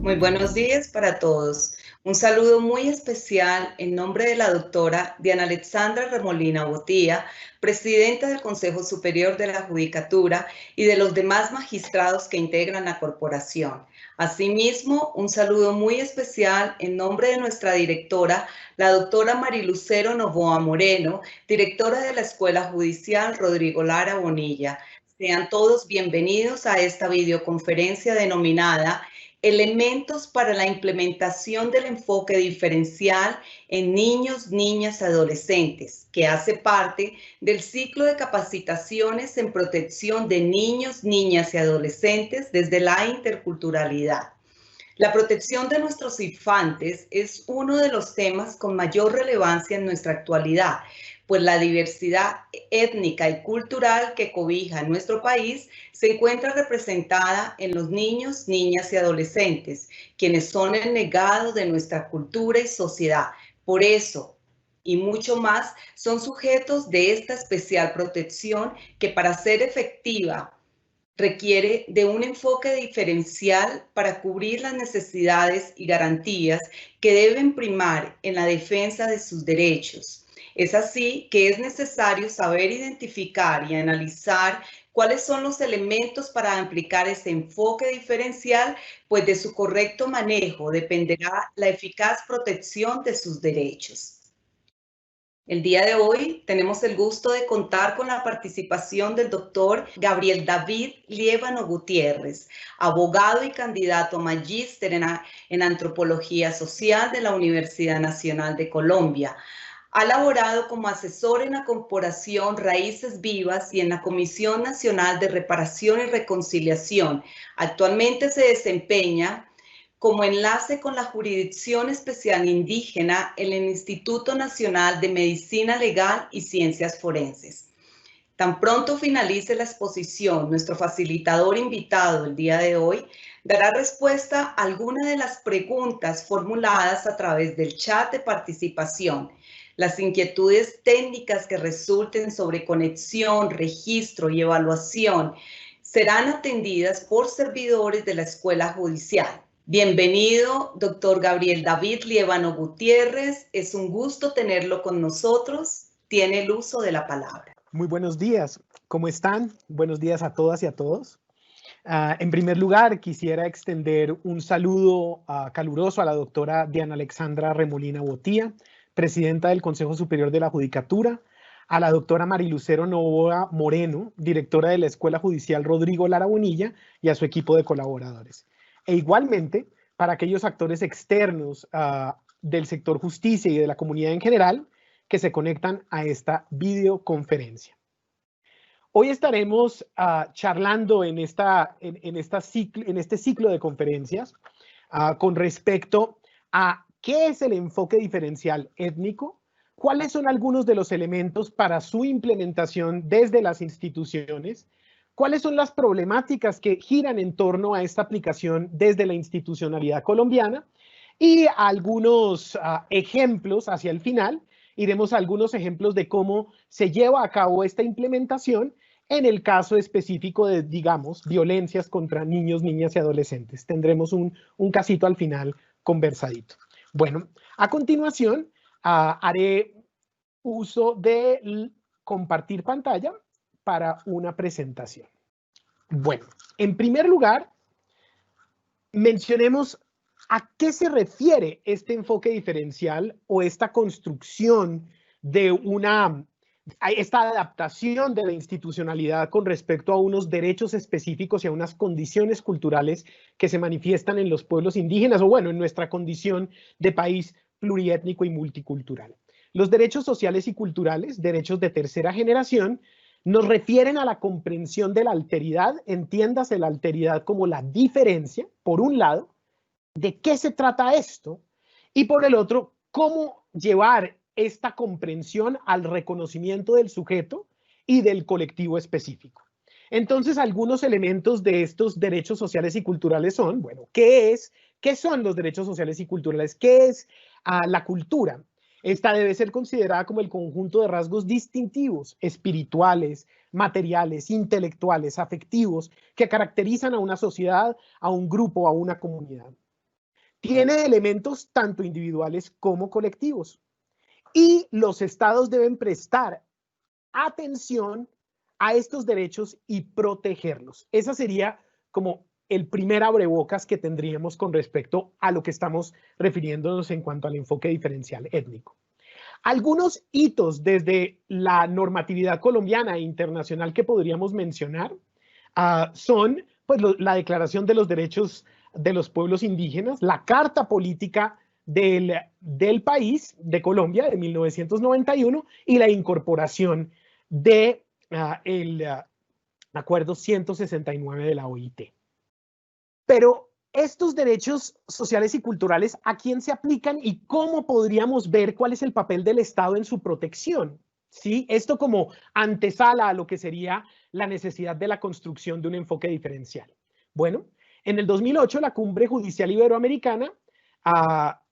Muy buenos días para todos. Un saludo muy especial en nombre de la doctora Diana Alexandra Remolina Botía, presidenta del Consejo Superior de la Judicatura y de los demás magistrados que integran la corporación. Asimismo, un saludo muy especial en nombre de nuestra directora, la doctora Marilucero Novoa Moreno, directora de la Escuela Judicial Rodrigo Lara Bonilla. Sean todos bienvenidos a esta videoconferencia denominada Elementos para la implementación del enfoque diferencial en niños, niñas y adolescentes, que hace parte del ciclo de capacitaciones en protección de niños, niñas y adolescentes desde la interculturalidad. La protección de nuestros infantes es uno de los temas con mayor relevancia en nuestra actualidad, pues la diversidad étnica y cultural que cobija nuestro país se encuentra representada en los niños, niñas y adolescentes, quienes son el legado de nuestra cultura y sociedad. Por eso, y mucho más, son sujetos de esta especial protección que para ser efectiva requiere de un enfoque diferencial para cubrir las necesidades y garantías que deben primar en la defensa de sus derechos. Es así que es necesario saber identificar y analizar cuáles son los elementos para aplicar ese enfoque diferencial, pues de su correcto manejo dependerá la eficaz protección de sus derechos. El día de hoy tenemos el gusto de contar con la participación del doctor Gabriel David Liévano Gutiérrez, abogado y candidato magíster en Antropología Social de la Universidad Nacional de Colombia. Ha laborado como asesor en la Corporación Raíces Vivas y en la Comisión Nacional de Reparación y Reconciliación. Actualmente se desempeña como enlace con la Jurisdicción Especial Indígena en el Instituto Nacional de Medicina Legal y Ciencias Forenses. Tan pronto finalice la exposición, nuestro facilitador invitado el día de hoy dará respuesta a algunas de las preguntas formuladas a través del chat de participación. Las inquietudes técnicas que resulten sobre conexión, registro y evaluación serán atendidas por servidores de la Escuela Judicial. Bienvenido, doctor Gabriel David Liévano Gutiérrez. Es un gusto tenerlo con nosotros. Tiene el uso de la palabra. Muy buenos días. ¿Cómo están? Buenos días a todas y a todos. En primer lugar, quisiera extender un saludo caluroso a la doctora Diana Alexandra Remolina Botía, presidenta del Consejo Superior de la Judicatura, a la doctora Marilucero Novoa Moreno, directora de la Escuela Judicial Rodrigo Lara Bonilla, y a su equipo de colaboradores. E igualmente, para aquellos actores externos del sector justicia y de la comunidad en general que se conectan a esta videoconferencia. Hoy estaremos charlando en este ciclo de conferencias con respecto a qué es el enfoque diferencial étnico, cuáles son algunos de los elementos para su implementación desde las instituciones, cuáles son las problemáticas que giran en torno a esta aplicación desde la institucionalidad colombiana y algunos ejemplos hacia el final. Iremos a algunos ejemplos de cómo se lleva a cabo esta implementación en el caso específico de, digamos, violencias contra niños, niñas y adolescentes. Tendremos un casito al final conversadito. Bueno, a continuación haré uso de compartir pantalla para una presentación. Bueno, en primer lugar, mencionemos a qué se refiere este enfoque diferencial o esta construcción de esta adaptación de la institucionalidad con respecto a unos derechos específicos y a unas condiciones culturales que se manifiestan en los pueblos indígenas o, bueno, en nuestra condición de país pluriétnico y multicultural. Los derechos sociales y culturales, derechos de tercera generación, nos refieren a la comprensión de la alteridad, entiéndase la alteridad como la diferencia, por un lado, de qué se trata esto, y por el otro, cómo llevar esta comprensión al reconocimiento del sujeto y del colectivo específico. Entonces, algunos elementos de estos derechos sociales y culturales son, bueno, ¿qué son los derechos sociales y culturales? ¿Qué es la cultura? Esta debe ser considerada como el conjunto de rasgos distintivos, espirituales, materiales, intelectuales, afectivos, que caracterizan a una sociedad, a un grupo, a una comunidad. tiene elementos tanto individuales como colectivos. Y los estados deben prestar atención a estos derechos y protegerlos. Esa sería como el primer abrebocas que tendríamos con respecto a lo que estamos refiriéndonos en cuanto al enfoque diferencial étnico. Algunos hitos desde la normatividad colombiana e internacional que podríamos mencionar son pues, la Declaración de los Derechos de los Pueblos Indígenas, la Carta Política del país, de Colombia, de 1991, y la incorporación de el Acuerdo 169 de la OIT. Pero estos derechos sociales y culturales, ¿a quién se aplican y cómo podríamos ver cuál es el papel del Estado en su protección? ¿Sí? Esto como antesala a lo que sería la necesidad de la construcción de un enfoque diferencial. Bueno, en el 2008 la Cumbre Judicial Iberoamericana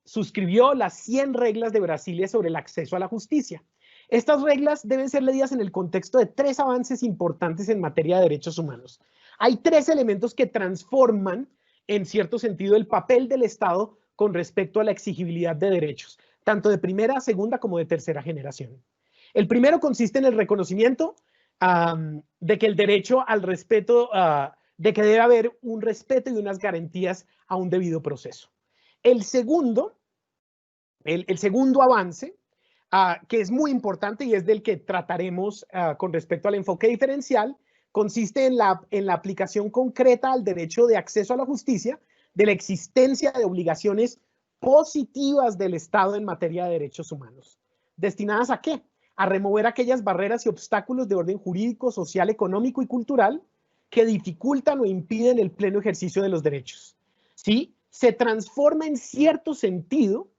suscribió las 100 reglas de Brasilia sobre el acceso a la justicia. Estas reglas deben ser leídas en el contexto de 3 avances importantes en materia de derechos humanos. Hay 3 elementos que transforman, en cierto sentido, el papel del Estado con respecto a la exigibilidad de derechos, tanto de primera, segunda como de tercera generación. El primero consiste en el reconocimiento de que el derecho al respeto, de que debe haber un respeto y unas garantías a un debido proceso. El segundo avance, que es muy importante y es del que trataremos con respecto al enfoque diferencial, consiste en la aplicación concreta al derecho de acceso a la justicia de la existencia de obligaciones positivas del Estado en materia de derechos humanos. ¿Destinadas a qué? A remover aquellas barreras y obstáculos de orden jurídico, social, económico y cultural que dificultan o impiden el pleno ejercicio de los derechos. ¿Sí? Se transforma en cierto sentido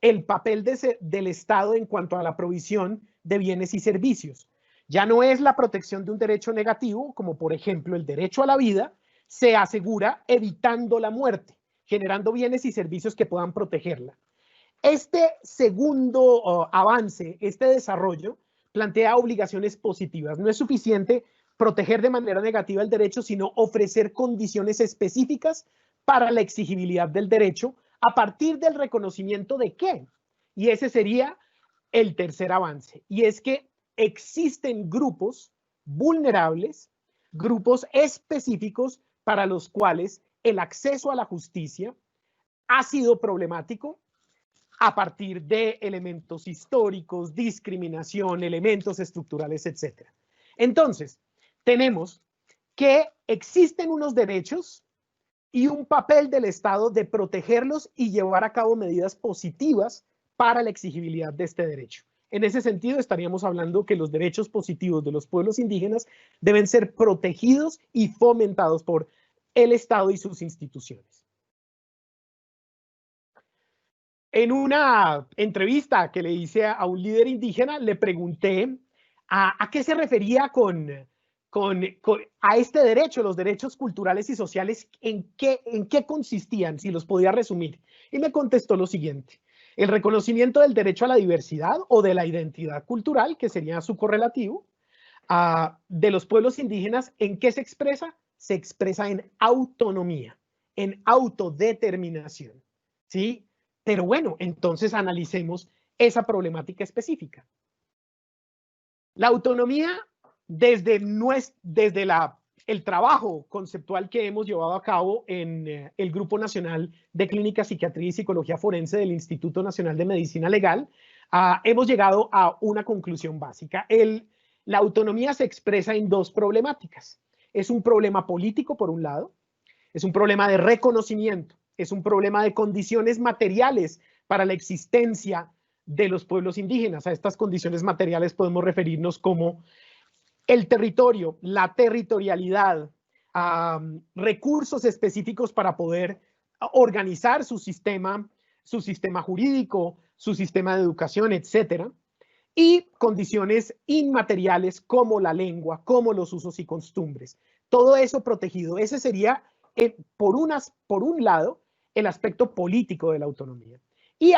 el papel del Estado en cuanto a la provisión de bienes y servicios. Ya no es la protección de un derecho negativo, como por ejemplo el derecho a la vida, se asegura evitando la muerte, generando bienes y servicios que puedan protegerla. Este segundo avance, este desarrollo, plantea obligaciones positivas. No es suficiente proteger de manera negativa el derecho, sino ofrecer condiciones específicas para la exigibilidad del derecho a partir del reconocimiento de qué. Y ese sería el tercer avance. Y es que existen grupos vulnerables, grupos específicos para los cuales el acceso a la justicia ha sido problemático a partir de elementos históricos, discriminación, elementos estructurales, etc. Entonces, tenemos que existen unos derechos y un papel del Estado de protegerlos y llevar a cabo medidas positivas para la exigibilidad de este derecho. En ese sentido, estaríamos hablando que los derechos positivos de los pueblos indígenas deben ser protegidos y fomentados por el Estado y sus instituciones. En una entrevista que le hice a un líder indígena, le pregunté a qué se refería a este derecho, los derechos culturales y sociales, en qué consistían, si los podía resumir. Y me contestó lo siguiente: el reconocimiento del derecho a la diversidad o de la identidad cultural, que sería su correlativo, de los pueblos indígenas. ¿En qué se expresa? Se expresa en autonomía, en autodeterminación, ¿sí? Pero bueno, entonces analicemos esa problemática específica. La autonomía, desde el trabajo conceptual que hemos llevado a cabo en el Grupo Nacional de Clínica, Psiquiatría y Psicología Forense del Instituto Nacional de Medicina Legal, hemos llegado a una conclusión básica. La autonomía se expresa en 2 problemáticas. Es un problema político, por un lado, es un problema de reconocimiento, es un problema de condiciones materiales para la existencia de los pueblos indígenas. A estas condiciones materiales podemos referirnos como el territorio, la territorialidad, recursos específicos para poder organizar su sistema jurídico, su sistema de educación, etcétera, y condiciones inmateriales como la lengua, como los usos y costumbres. Todo eso protegido. Ese sería, por un lado, el aspecto político de la autonomía. Y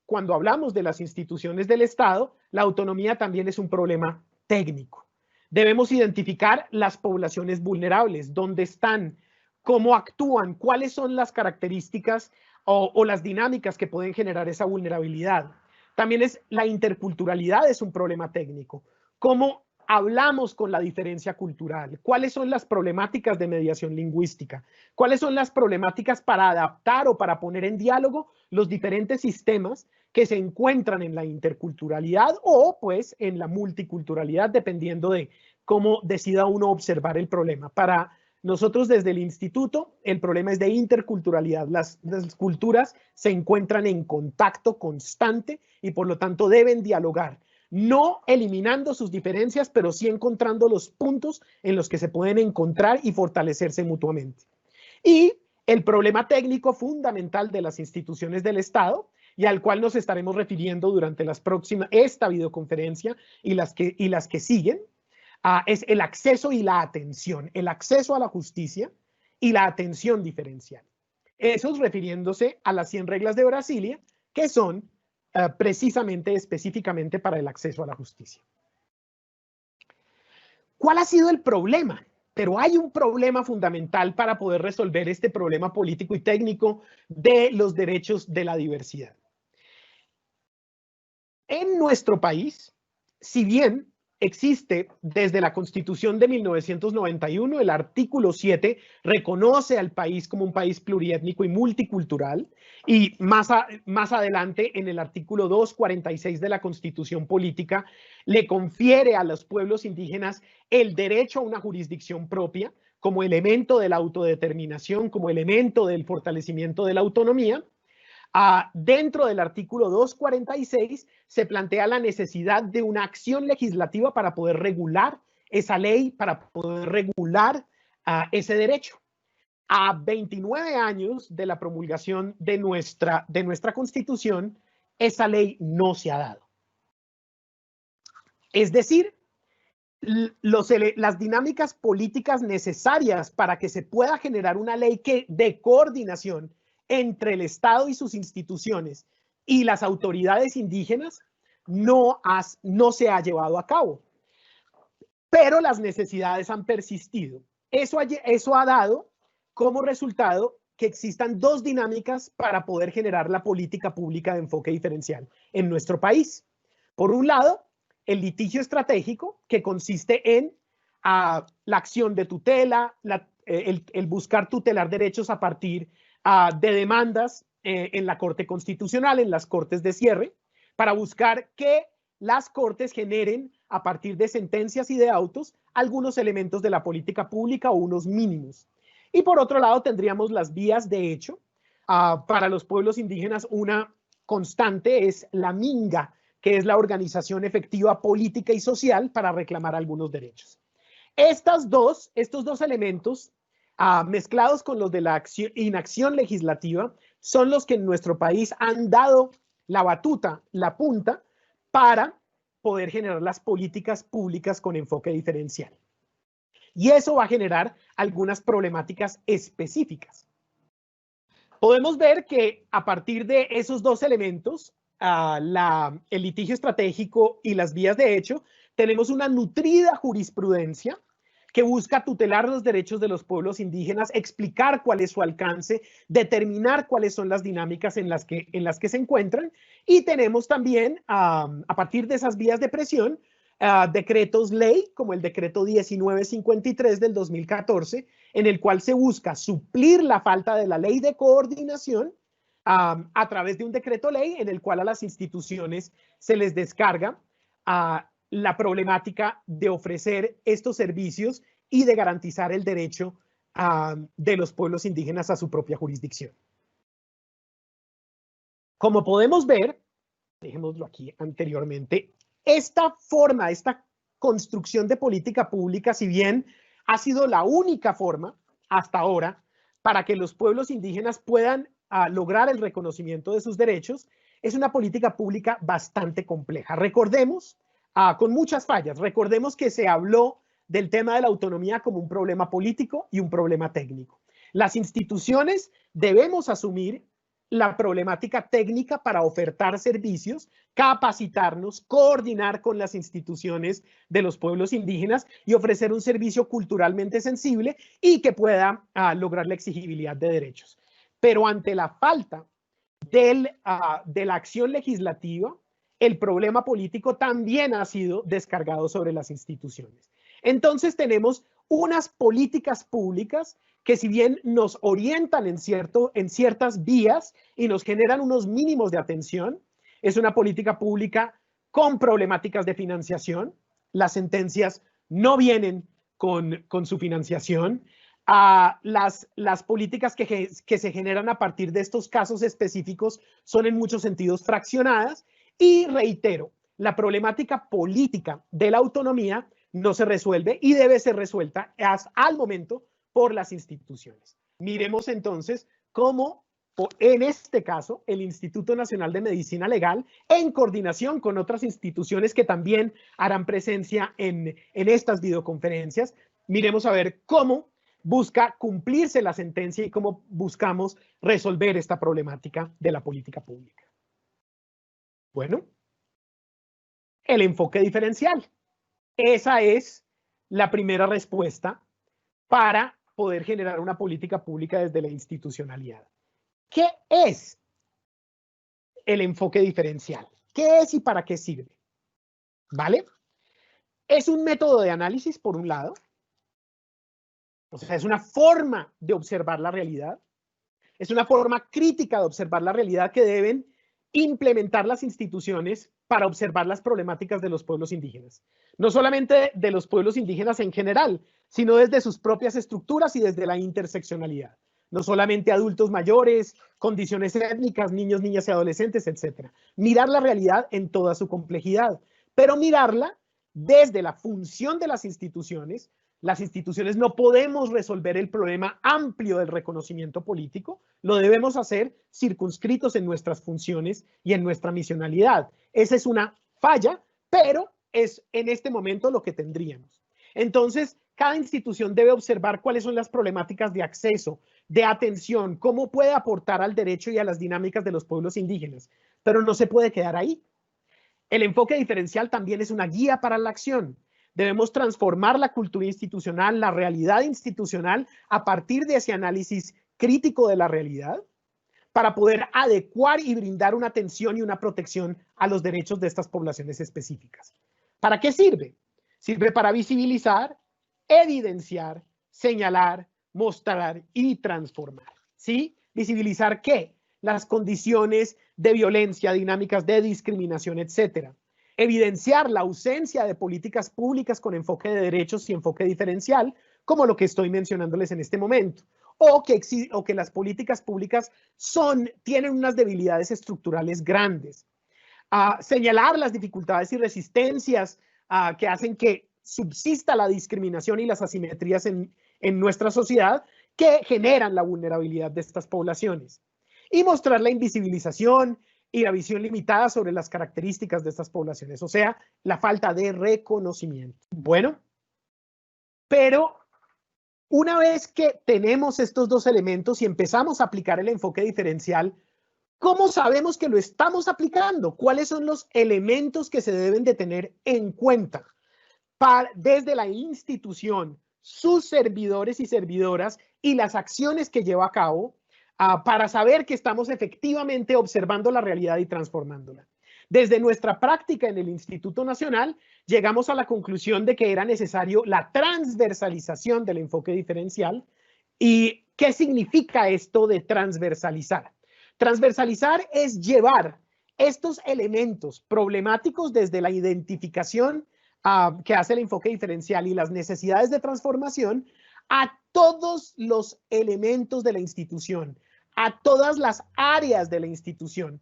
cuando hablamos de las instituciones del Estado, la autonomía también es un problema técnico. Debemos identificar las poblaciones vulnerables, dónde están, cómo actúan, cuáles son las características o las dinámicas que pueden generar esa vulnerabilidad. También es la interculturalidad, es un problema técnico. ¿Cómo hablamos con la diferencia cultural? ¿Cuáles son las problemáticas de mediación lingüística? ¿Cuáles son las problemáticas para adaptar o para poner en diálogo los diferentes sistemas que se encuentran en la interculturalidad o pues en la multiculturalidad, dependiendo de cómo decida uno observar el problema? Para nosotros desde el instituto, el problema es de interculturalidad. Las culturas se encuentran en contacto constante y por lo tanto deben dialogar, no eliminando sus diferencias, pero sí encontrando los puntos en los que se pueden encontrar y fortalecerse mutuamente. Y el problema técnico fundamental de las instituciones del Estado, y al cual nos estaremos refiriendo durante esta videoconferencia y las que siguen, es el acceso y la atención, el acceso a la justicia y la atención diferencial. Eso es refiriéndose a las 100 reglas de Brasilia, que son precisamente, específicamente para el acceso a la justicia. ¿Cuál ha sido el problema? Pero hay un problema fundamental para poder resolver este problema político y técnico de los derechos de la diversidad. En nuestro país, si bien existe desde la Constitución de 1991, el artículo 7 reconoce al país como un país pluriétnico y multicultural, y más adelante en el artículo 246 de la Constitución Política le confiere a los pueblos indígenas el derecho a una jurisdicción propia como elemento de la autodeterminación, como elemento del fortalecimiento de la autonomía. Dentro del artículo 246 se plantea la necesidad de una acción legislativa para poder regular esa ley, para poder regular ese derecho. A 29 años de la promulgación de nuestra Constitución, esa ley no se ha dado. Es decir, las dinámicas políticas necesarias para que se pueda generar una ley de coordinación entre el Estado y sus instituciones y las autoridades indígenas no se ha llevado a cabo. Pero las necesidades han persistido. Eso ha dado como resultado que existan dos dinámicas para poder generar la política pública de enfoque diferencial en nuestro país. Por un lado, el litigio estratégico, que consiste en la acción de tutela, el buscar tutelar derechos a partir de demandas en la Corte Constitucional, en las Cortes de cierre, para buscar que las Cortes generen, a partir de sentencias y de autos, algunos elementos de la política pública o unos mínimos. Y por otro lado, tendríamos las vías de hecho. Para los pueblos indígenas, una constante es la minga, que es la organización efectiva política y social para reclamar algunos derechos. Estos dos elementos, mezclados con los de la inacción legislativa, son los que en nuestro país han dado la batuta, la punta, para poder generar las políticas públicas con enfoque diferencial. Y eso va a generar algunas problemáticas específicas. Podemos ver que a partir de esos dos elementos, el litigio estratégico y las vías de hecho, tenemos una nutrida jurisprudencia que busca tutelar los derechos de los pueblos indígenas, explicar cuál es su alcance, determinar cuáles son las dinámicas en las que se encuentran. Y tenemos también, a partir de esas vías de presión, decretos ley, como el decreto 1953 del 2014, en el cual se busca suplir la falta de la ley de coordinación a través de un decreto ley en el cual a las instituciones se les descarga la problemática de ofrecer estos servicios y de garantizar el derecho de los pueblos indígenas a su propia jurisdicción. Como podemos ver, dejémoslo aquí anteriormente, esta construcción de política pública, si bien ha sido la única forma hasta ahora para que los pueblos indígenas puedan lograr el reconocimiento de sus derechos, es una política pública bastante compleja. Recordemos, con muchas fallas, recordemos que se habló del tema de la autonomía como un problema político y un problema técnico. Las instituciones debemos asumir la problemática técnica para ofertar servicios, capacitarnos, coordinar con las instituciones de los pueblos indígenas y ofrecer un servicio culturalmente sensible y que pueda lograr la exigibilidad de derechos. Pero ante la falta de la acción legislativa, el problema político también ha sido descargado sobre las instituciones. Entonces tenemos unas políticas públicas que, si bien nos orientan en ciertas vías y nos generan unos mínimos de atención, es una política pública con problemáticas de financiación. Las sentencias no vienen con su financiación. Las políticas que se generan a partir de estos casos específicos son en muchos sentidos fraccionadas. Y reitero, la problemática política de la autonomía no se resuelve y debe ser resuelta al momento por las instituciones. Miremos entonces cómo, en este caso, el Instituto Nacional de Medicina Legal, en coordinación con otras instituciones que también harán presencia en estas videoconferencias, miremos a ver cómo busca cumplirse la sentencia y cómo buscamos resolver esta problemática de la política pública. Bueno, el enfoque diferencial. Esa es la primera respuesta para poder generar una política pública desde la institucionalidad. ¿Qué es el enfoque diferencial? ¿Qué es y para qué sirve? ¿Vale? Es un método de análisis, por un lado. O sea, es una forma de observar la realidad. Es una forma crítica de observar la realidad que deben implementar las instituciones para observar las problemáticas de los pueblos indígenas. No solamente de los pueblos indígenas en general, sino desde sus propias estructuras y desde la interseccionalidad. No solamente adultos mayores, condiciones étnicas, niños, niñas y adolescentes, etc. Mirar la realidad en toda su complejidad, pero mirarla desde la función de las instituciones. Las instituciones no podemos resolver el problema amplio del reconocimiento político, lo debemos hacer circunscritos en nuestras funciones y en nuestra misionalidad. Esa es una falla, pero es en este momento lo que tendríamos. Entonces, cada institución debe observar cuáles son las problemáticas de acceso, de atención, cómo puede aportar al derecho y a las dinámicas de los pueblos indígenas, pero no se puede quedar ahí. El enfoque diferencial también es una guía para la acción. Debemos transformar la cultura institucional, la realidad institucional, a partir de ese análisis crítico de la realidad, para poder adecuar y brindar una atención y una protección a los derechos de estas poblaciones específicas. ¿Para qué sirve? Sirve para visibilizar, evidenciar, señalar, mostrar y transformar. ¿Sí? ¿Visibilizar qué? Las condiciones de violencia, dinámicas de discriminación, etcétera. Evidenciar la ausencia de políticas públicas con enfoque de derechos y enfoque diferencial, como lo que estoy mencionándoles en este momento, o que las políticas públicas tienen unas debilidades estructurales grandes. Señalar las dificultades y resistencias que hacen que subsista la discriminación y las asimetrías en nuestra sociedad que generan la vulnerabilidad de estas poblaciones. Y mostrar la invisibilización y la visión limitada sobre las características de estas poblaciones, o sea, la falta de reconocimiento. Bueno, pero una vez que tenemos estos dos elementos y empezamos a aplicar el enfoque diferencial, ¿cómo sabemos que lo estamos aplicando? ¿Cuáles son los elementos que se deben de tener en cuenta desde la institución, sus servidores y servidoras y las acciones que lleva a cabo para saber que estamos efectivamente observando la realidad y transformándola? Desde nuestra práctica en el Instituto Nacional, llegamos a la conclusión de que era necesario la transversalización del enfoque diferencial. ¿Y qué significa esto de transversalizar? Transversalizar es llevar estos elementos problemáticos desde la identificación que hace el enfoque diferencial y las necesidades de transformación a todos los elementos de la institución, a todas las áreas de la institución.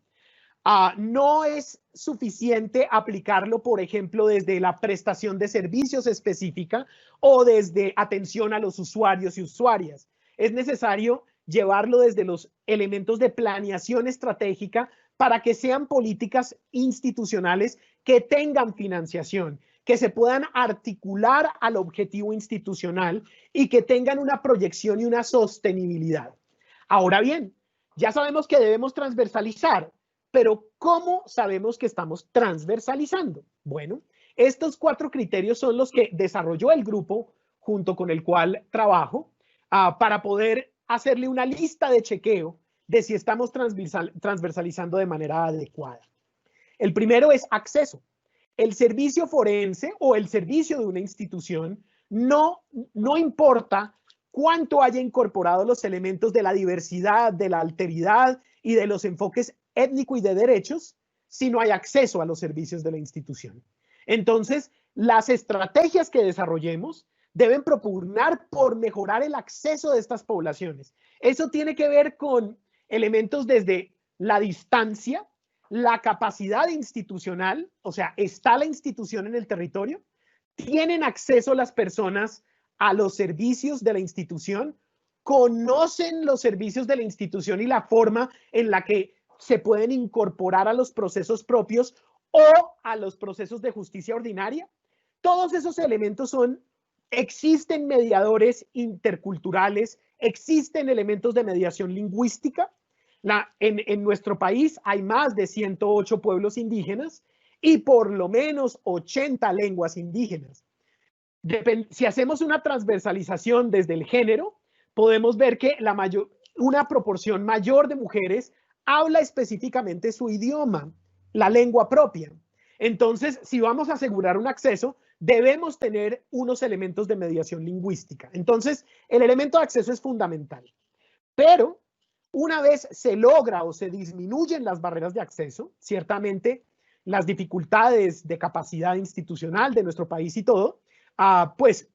No es suficiente aplicarlo, por ejemplo, desde la prestación de servicios específica o desde atención a los usuarios y usuarias. Es necesario llevarlo desde los elementos de planeación estratégica para que sean políticas institucionales que tengan financiación, que se puedan articular al objetivo institucional y que tengan una proyección y una sostenibilidad. Ahora bien, ya sabemos que debemos transversalizar, pero ¿cómo sabemos que estamos transversalizando? Bueno, estos 4 criterios son los que desarrolló el grupo junto con el cual trabajo para poder hacerle una lista de chequeo de si estamos transversalizando de manera adecuada. El primero es acceso. El servicio forense o el servicio de una institución no importa cuánto haya incorporado los elementos de la diversidad, de la alteridad y de los enfoques étnico y de derechos, si no hay acceso a los servicios de la institución. Entonces, las estrategias que desarrollemos deben propugnar por mejorar el acceso de estas poblaciones. Eso tiene que ver con elementos desde la distancia, la capacidad institucional, o sea, está la institución en el territorio, tienen acceso las personas a los servicios de la institución, conocen los servicios de la institución y la forma en la que se pueden incorporar a los procesos propios o a los procesos de justicia ordinaria. Todos esos elementos existen mediadores interculturales, existen elementos de mediación lingüística. En nuestro país hay más de 108 pueblos indígenas y por lo menos 80 lenguas indígenas. Si hacemos una transversalización desde el género, podemos ver que una proporción mayor de mujeres habla específicamente su idioma, la lengua propia. Entonces, si vamos a asegurar un acceso, debemos tener unos elementos de mediación lingüística. Entonces, el elemento de acceso es fundamental. Pero una vez se logra o se disminuyen las barreras de acceso, ciertamente las dificultades de capacidad institucional de nuestro país y todo, pues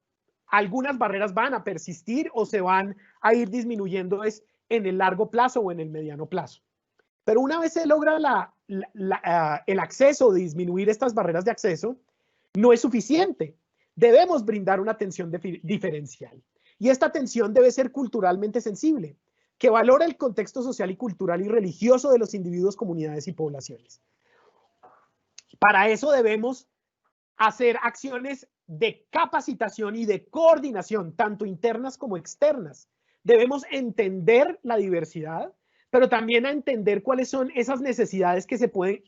algunas barreras van a persistir o se van a ir disminuyendo en el largo plazo o en el mediano plazo. Pero una vez se logra el acceso, disminuir estas barreras de acceso, no es suficiente. Debemos brindar una atención diferencial. Y esta atención debe ser culturalmente sensible, que valore el contexto social y cultural y religioso de los individuos, comunidades y poblaciones. Para eso debemos hacer acciones de capacitación y de coordinación, tanto internas como externas. Debemos entender la diversidad, pero también a entender cuáles son esas necesidades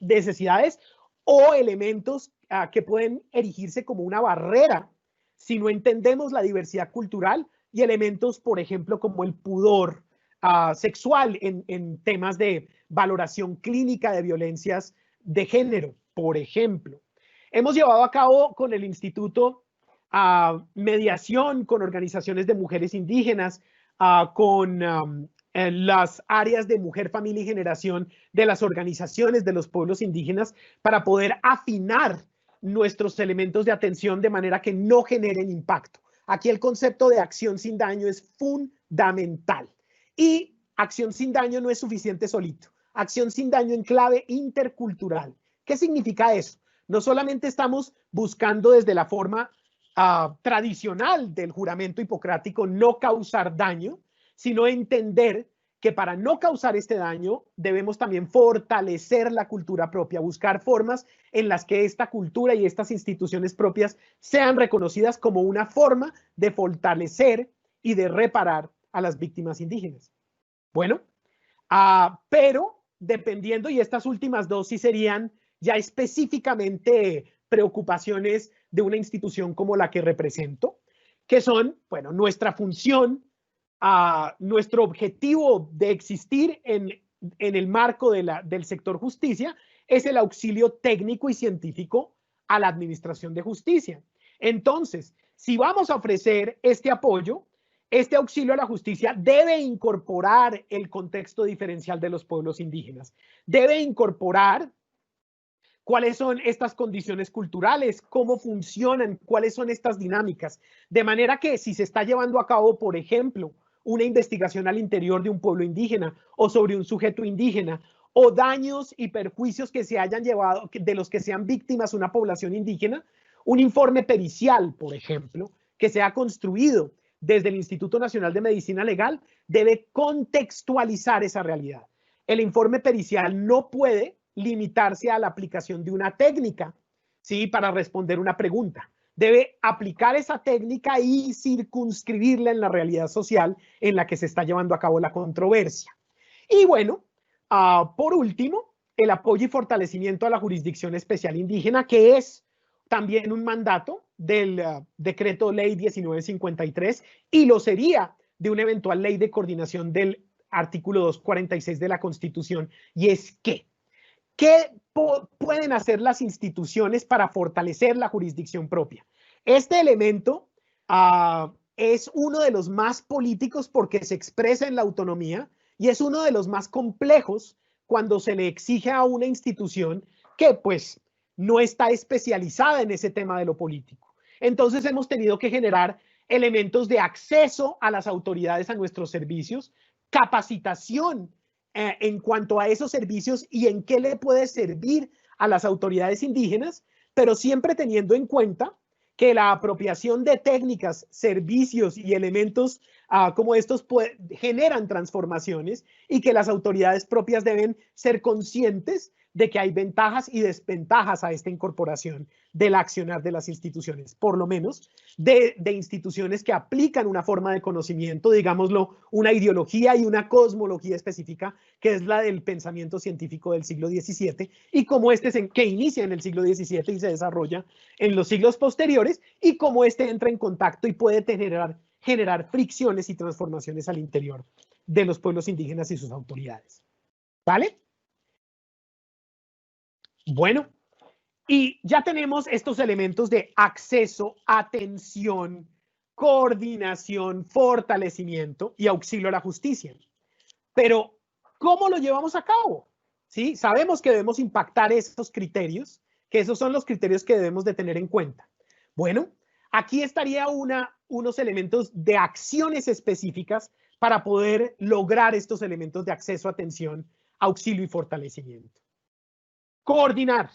necesidades o elementos que pueden erigirse como una barrera si no entendemos la diversidad cultural y elementos, por ejemplo, como el pudor sexual en temas de valoración clínica de violencias de género, por ejemplo. Hemos llevado a cabo con el Instituto mediación con organizaciones de mujeres indígenas, con las áreas de mujer, familia y generación de las organizaciones de los pueblos indígenas para poder afinar nuestros elementos de atención de manera que no generen impacto. Aquí el concepto de acción sin daño es fundamental. Y acción sin daño no es suficiente solito. Acción sin daño en clave intercultural. ¿Qué significa eso? No solamente estamos buscando desde la forma tradicional del juramento hipocrático no causar daño, sino entender que para no causar este daño debemos también fortalecer la cultura propia, buscar formas en las que esta cultura y estas instituciones propias sean reconocidas como una forma de fortalecer y de reparar a las víctimas indígenas. Bueno, pero dependiendo, y estas últimas dos sí serían ya específicamente preocupaciones de una institución como la que represento, que son, bueno, nuestra función, nuestro objetivo de existir en el marco del sector justicia es el auxilio técnico y científico a la administración de justicia. Entonces, si vamos a ofrecer este apoyo, este auxilio a la justicia debe incorporar el contexto diferencial de los pueblos indígenas, debe incorporar cuáles son estas condiciones culturales, cómo funcionan, cuáles son estas dinámicas, de manera que si se está llevando a cabo, por ejemplo, una investigación al interior de un pueblo indígena o sobre un sujeto indígena o daños y perjuicios que se hayan llevado, de los que sean víctimas una población indígena, un informe pericial, por ejemplo, que se ha construido desde el Instituto Nacional de Medicina Legal, debe contextualizar esa realidad. El informe pericial no puede limitarse a la aplicación de una técnica, ¿sí?, para responder una pregunta. Debe aplicar esa técnica y circunscribirla en la realidad social en la que se está llevando a cabo la controversia. Y bueno, por último, el apoyo y fortalecimiento a la jurisdicción especial indígena, que es también un mandato del Decreto Ley 1953 y lo sería de una eventual ley de coordinación del artículo 246 de la Constitución, y es que ¿qué pueden hacer las instituciones para fortalecer la jurisdicción propia? Este elemento es uno de los más políticos porque se expresa en la autonomía y es uno de los más complejos cuando se le exige a una institución que pues no está especializada en ese tema de lo político. Entonces hemos tenido que generar elementos de acceso a las autoridades a nuestros servicios, capacitación en cuanto a esos servicios y en qué le puede servir a las autoridades indígenas, pero siempre teniendo en cuenta que la apropiación de técnicas, servicios y elementos como estos generan transformaciones y que las autoridades propias deben ser conscientes de que hay ventajas y desventajas a esta incorporación del accionar de las instituciones, por lo menos de instituciones que aplican una forma de conocimiento, digámoslo, una ideología y una cosmología específica, que es la del pensamiento científico del siglo XVII, y como que inicia en el siglo XVII y se desarrolla en los siglos posteriores, y cómo entra en contacto y puede generar fricciones y transformaciones al interior de los pueblos indígenas y sus autoridades. ¿Vale? Bueno, y ya tenemos estos elementos de acceso, atención, coordinación, fortalecimiento y auxilio a la justicia. Pero, ¿cómo lo llevamos a cabo? ¿Sí? Sabemos que debemos impactar esos criterios, que esos son los criterios que debemos de tener en cuenta. Bueno, aquí estaría unos elementos de acciones específicas para poder lograr estos elementos de acceso, atención, auxilio y fortalecimiento. Coordinar.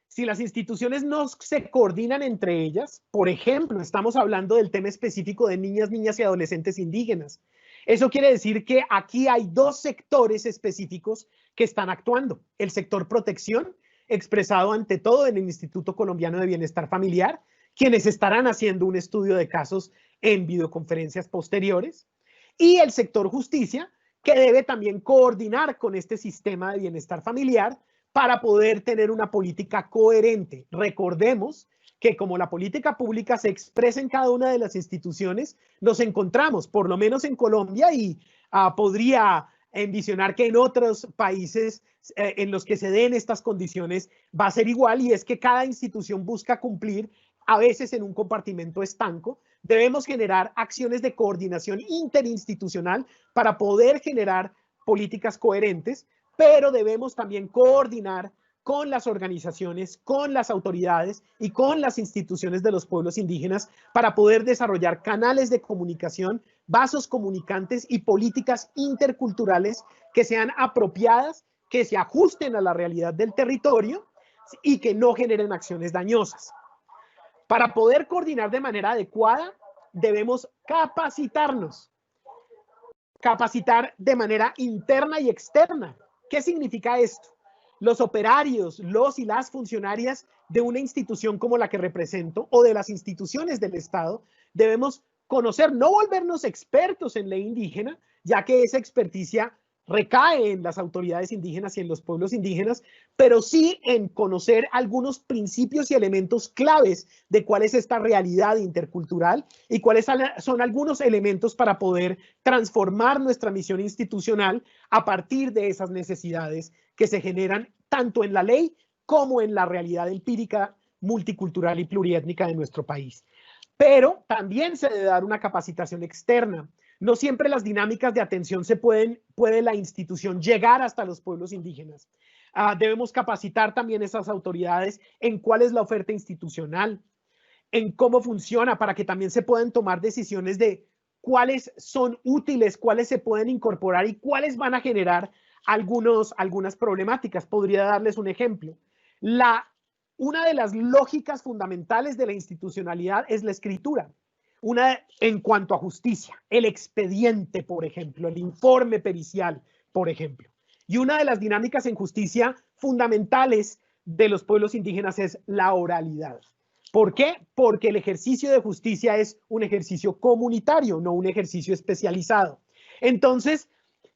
Si las instituciones no se coordinan entre ellas, por ejemplo, estamos hablando del tema específico de niñas y adolescentes indígenas. Eso quiere decir que aquí hay dos sectores específicos que están actuando. El sector protección, expresado ante todo en el Instituto Colombiano de Bienestar Familiar, quienes estarán haciendo un estudio de casos en videoconferencias posteriores. Y el sector justicia, que debe también coordinar con este sistema de bienestar familiar para poder tener una política coherente. Recordemos que como la política pública se expresa en cada una de las instituciones, nos encontramos, por lo menos en Colombia, y podría envisionar que en otros países en los que se den estas condiciones va a ser igual, y es que cada institución busca cumplir, a veces en un compartimento estanco. Debemos generar acciones de coordinación interinstitucional para poder generar políticas coherentes, pero debemos también coordinar con las organizaciones, con las autoridades y con las instituciones de los pueblos indígenas para poder desarrollar canales de comunicación, vasos comunicantes y políticas interculturales que sean apropiadas, que se ajusten a la realidad del territorio y que no generen acciones dañosas. Para poder coordinar de manera adecuada, debemos capacitarnos. Capacitar de manera interna y externa. ¿Qué significa esto? Los operarios, los y las funcionarias de una institución como la que represento o de las instituciones del Estado debemos conocer, no volvernos expertos en ley indígena, ya que esa experticia recae en las autoridades indígenas y en los pueblos indígenas, pero sí en conocer algunos principios y elementos claves de cuál es esta realidad intercultural y cuáles son algunos elementos para poder transformar nuestra misión institucional a partir de esas necesidades que se generan tanto en la ley como en la realidad empírica, multicultural y pluriétnica de nuestro país. Pero también se debe dar una capacitación externa. No siempre las dinámicas de atención puede la institución llegar hasta los pueblos indígenas. Debemos capacitar también esas autoridades en cuál es la oferta institucional, en cómo funciona, para que también se puedan tomar decisiones de cuáles son útiles, cuáles se pueden incorporar y cuáles van a generar algunas problemáticas. Podría darles un ejemplo. Una de las lógicas fundamentales de la institucionalidad es la escritura. Una en cuanto a justicia, el expediente, por ejemplo, el informe pericial, por ejemplo. Y una de las dinámicas en justicia fundamentales de los pueblos indígenas es la oralidad. ¿Por qué? Porque el ejercicio de justicia es un ejercicio comunitario, no un ejercicio especializado. Entonces,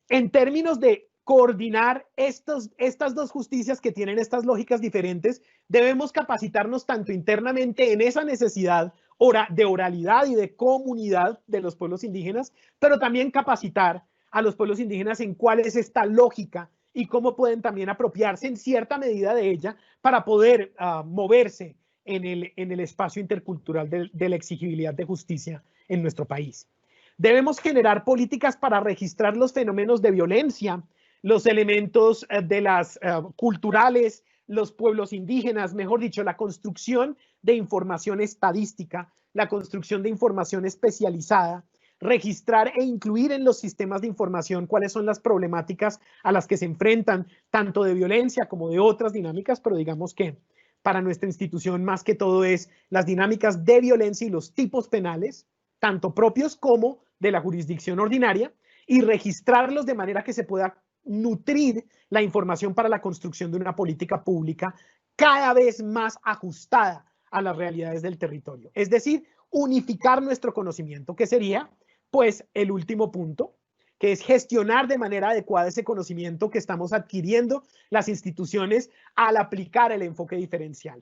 en términos de coordinar estas dos justicias que tienen estas lógicas diferentes, debemos capacitarnos tanto internamente en esa necesidad de oralidad y de comunidad de los pueblos indígenas, pero también capacitar a los pueblos indígenas en cuál es esta lógica y cómo pueden también apropiarse en cierta medida de ella para poder moverse en el espacio intercultural de la exigibilidad de justicia en nuestro país. Debemos generar políticas para registrar los fenómenos de violencia, los elementos de las culturales, los pueblos indígenas, mejor dicho, la construcción de información estadística, la construcción de información especializada, registrar e incluir en los sistemas de información cuáles son las problemáticas a las que se enfrentan, tanto de violencia como de otras dinámicas, pero digamos que para nuestra institución más que todo es las dinámicas de violencia y los tipos penales, tanto propios como de la jurisdicción ordinaria, y registrarlos de manera que se pueda nutrir la información para la construcción de una política pública cada vez más ajustada a las realidades del territorio. Es decir, unificar nuestro conocimiento, que sería pues el último punto, que es gestionar de manera adecuada ese conocimiento que estamos adquiriendo las instituciones al aplicar el enfoque diferencial.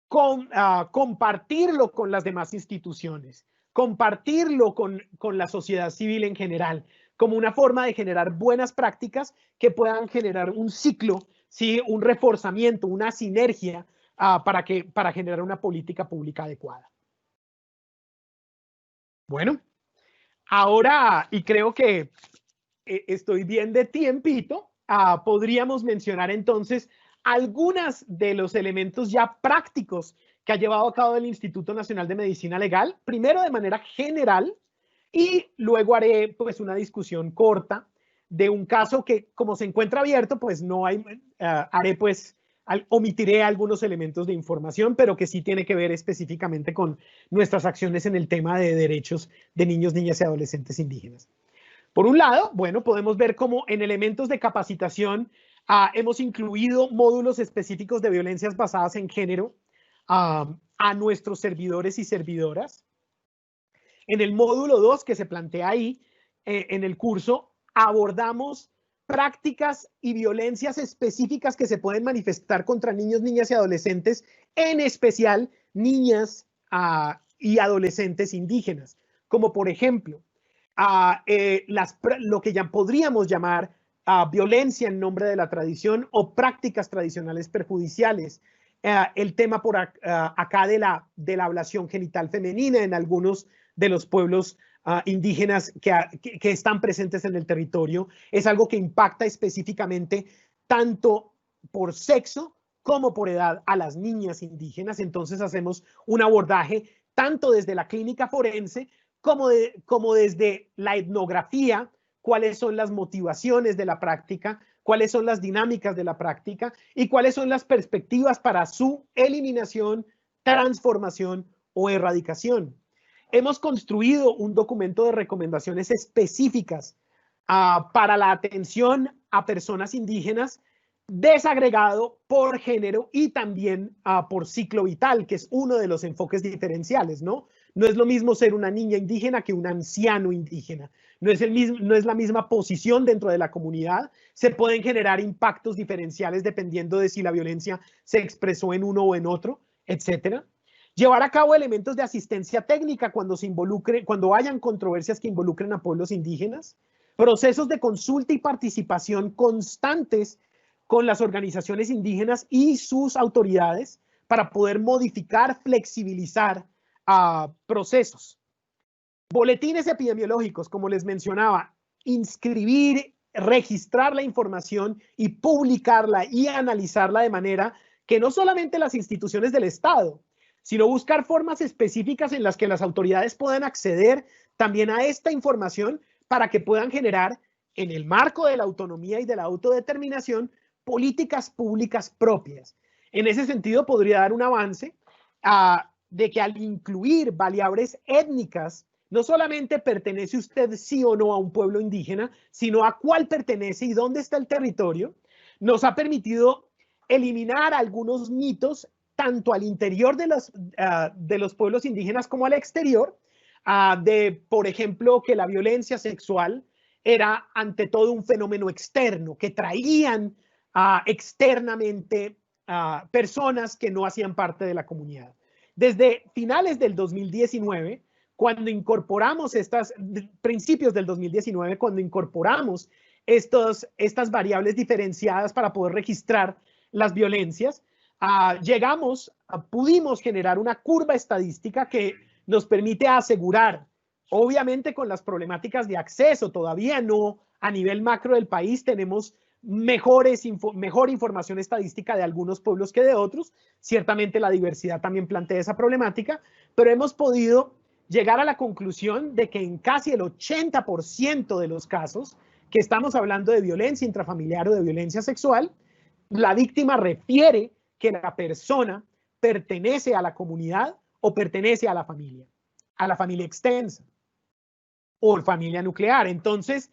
Compartirlo con las demás instituciones, compartirlo con la sociedad civil en general, como una forma de generar buenas prácticas que puedan generar un ciclo, ¿sí? Un reforzamiento, una sinergia para generar una política pública adecuada. Bueno, ahora, y creo que estoy bien de tiempito, podríamos mencionar entonces algunos de los elementos ya prácticos que ha llevado a cabo el Instituto Nacional de Medicina Legal, primero de manera general, y luego haré pues una discusión corta de un caso que, como se encuentra abierto, pues no hay, omitiré algunos elementos de información, pero que sí tiene que ver específicamente con nuestras acciones en el tema de derechos de niños, niñas y adolescentes indígenas. Por un lado, bueno, podemos ver cómo en elementos de capacitación hemos incluido módulos específicos de violencias basadas en género a nuestros servidores y servidoras. En el módulo 2 que se plantea ahí, en el curso, abordamos prácticas y violencias específicas que se pueden manifestar contra niños, niñas y adolescentes, en especial niñas y adolescentes indígenas, como por ejemplo, lo que ya podríamos llamar violencia en nombre de la tradición o prácticas tradicionales perjudiciales. El tema por acá de la ablación genital femenina en algunos de los pueblos indígenas que están presentes en el territorio es algo que impacta específicamente tanto por sexo como por edad a las niñas indígenas. Entonces hacemos un abordaje tanto desde la clínica forense como desde la etnografía, cuáles son las motivaciones de la práctica, cuáles son las dinámicas de la práctica y cuáles son las perspectivas para su eliminación, transformación o erradicación. Hemos construido un documento de recomendaciones específicas para la atención a personas indígenas, desagregado por género y también por ciclo vital, que es uno de los enfoques diferenciales, ¿no? No es lo mismo ser una niña indígena que un anciano indígena. No es la misma posición dentro de la comunidad. Se pueden generar impactos diferenciales dependiendo de si la violencia se expresó en uno o en otro, etcétera. Llevar a cabo elementos de asistencia técnica cuando hayan controversias que involucren a pueblos indígenas. Procesos de consulta y participación constantes con las organizaciones indígenas y sus autoridades para poder modificar, flexibilizar procesos. Boletines epidemiológicos, como les mencionaba, inscribir, registrar la información y publicarla y analizarla de manera que no solamente las instituciones del Estado, sino buscar formas específicas en las que las autoridades puedan acceder también a esta información para que puedan generar, en el marco de la autonomía y de la autodeterminación, políticas públicas propias. En ese sentido, podría dar un avance de que al incluir variables étnicas, no solamente pertenece usted sí o no a un pueblo indígena, sino a cuál pertenece y dónde está el territorio, nos ha permitido eliminar algunos mitos tanto al interior de los pueblos indígenas como al exterior, por ejemplo, que la violencia sexual era ante todo un fenómeno externo, que traían externamente personas que no hacían parte de la comunidad. Desde finales del 2019, cuando incorporamos principios del 2019, cuando incorporamos estas variables diferenciadas para poder registrar las violencias, pudimos generar una curva estadística que nos permite asegurar, obviamente con las problemáticas de acceso, todavía no a nivel macro del país tenemos mejor información estadística de algunos pueblos que de otros, ciertamente la diversidad también plantea esa problemática, pero hemos podido llegar a la conclusión de que en casi el 80% de los casos que estamos hablando de violencia intrafamiliar o de violencia sexual, la víctima refiere que la persona pertenece a la comunidad o pertenece a la familia extensa o familia nuclear. Entonces,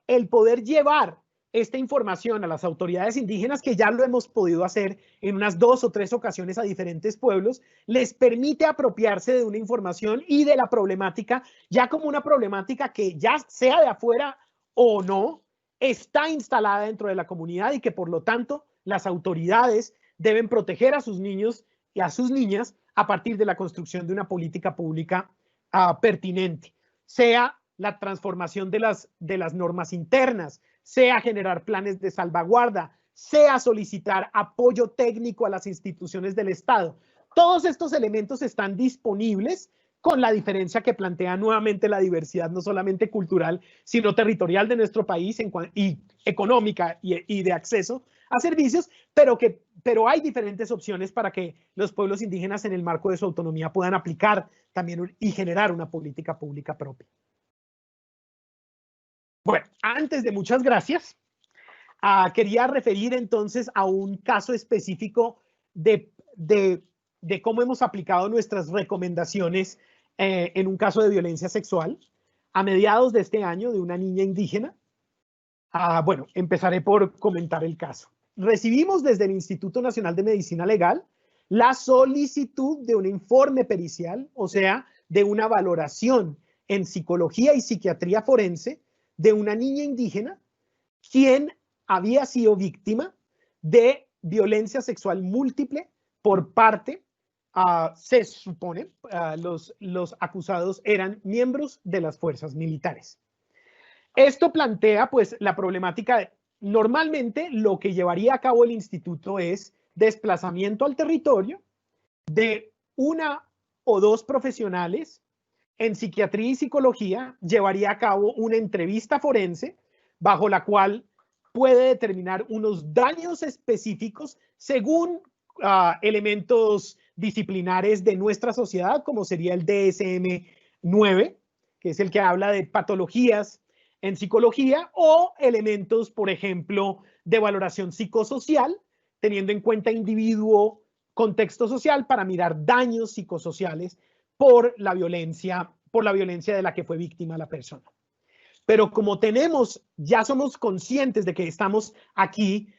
el poder llevar esta información a las autoridades indígenas, que ya lo hemos podido hacer en unas 2 o 3 ocasiones a diferentes pueblos, les permite apropiarse de una información y de la problemática, ya como una problemática que ya sea de afuera o no, está instalada dentro de la comunidad y que por lo tanto las autoridades deben proteger a sus niños y a sus niñas a partir de la construcción de una política pública pertinente, sea la transformación de las normas internas, sea generar planes de salvaguarda, sea solicitar apoyo técnico a las instituciones del Estado. Todos estos elementos están disponibles, con la diferencia que plantea nuevamente la diversidad, no solamente cultural, sino territorial de nuestro país y económica y de acceso a servicios, pero hay diferentes opciones para que los pueblos indígenas en el marco de su autonomía puedan aplicar también y generar una política pública propia. Bueno, antes de muchas gracias, quería referir entonces a un caso específico de cómo hemos aplicado nuestras recomendaciones en un caso de violencia sexual a mediados de este año de una niña indígena. Bueno, empezaré por comentar el caso. Recibimos desde el Instituto Nacional de Medicina Legal la solicitud de un informe pericial, o sea, de una valoración en psicología y psiquiatría forense de una niña indígena quien había sido víctima de violencia sexual múltiple por parte, se supone, los acusados eran miembros de las fuerzas militares. Esto plantea pues la problemática. Normalmente lo que llevaría a cabo el instituto es desplazamiento al territorio de 1 o 2 profesionales en psiquiatría y psicología, llevaría a cabo una entrevista forense bajo la cual puede determinar unos daños específicos según elementos disciplinares de nuestra sociedad, como sería el DSM-9, que es el que habla de patologías en psicología, o elementos, por ejemplo, de valoración psicosocial, teniendo en cuenta individuo, contexto social, para mirar daños psicosociales por la violencia de la que fue víctima la persona. Pero como ya somos conscientes de que estamos aquí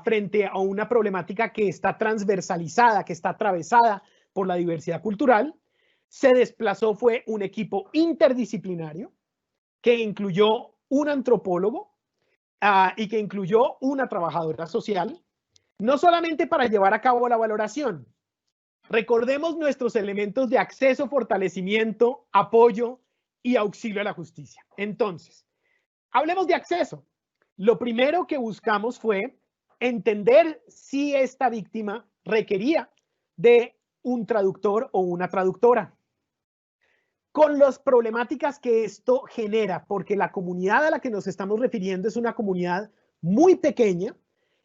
frente a una problemática que está transversalizada, que está atravesada por la diversidad cultural, fue un equipo interdisciplinario que incluyó un antropólogo y que incluyó una trabajadora social, no solamente para llevar a cabo la valoración. Recordemos nuestros elementos de acceso, fortalecimiento, apoyo y auxilio a la justicia. Entonces, hablemos de acceso. Lo primero que buscamos fue entender si esta víctima requería de un traductor o una traductora, con las problemáticas que esto genera, porque la comunidad a la que nos estamos refiriendo es una comunidad muy pequeña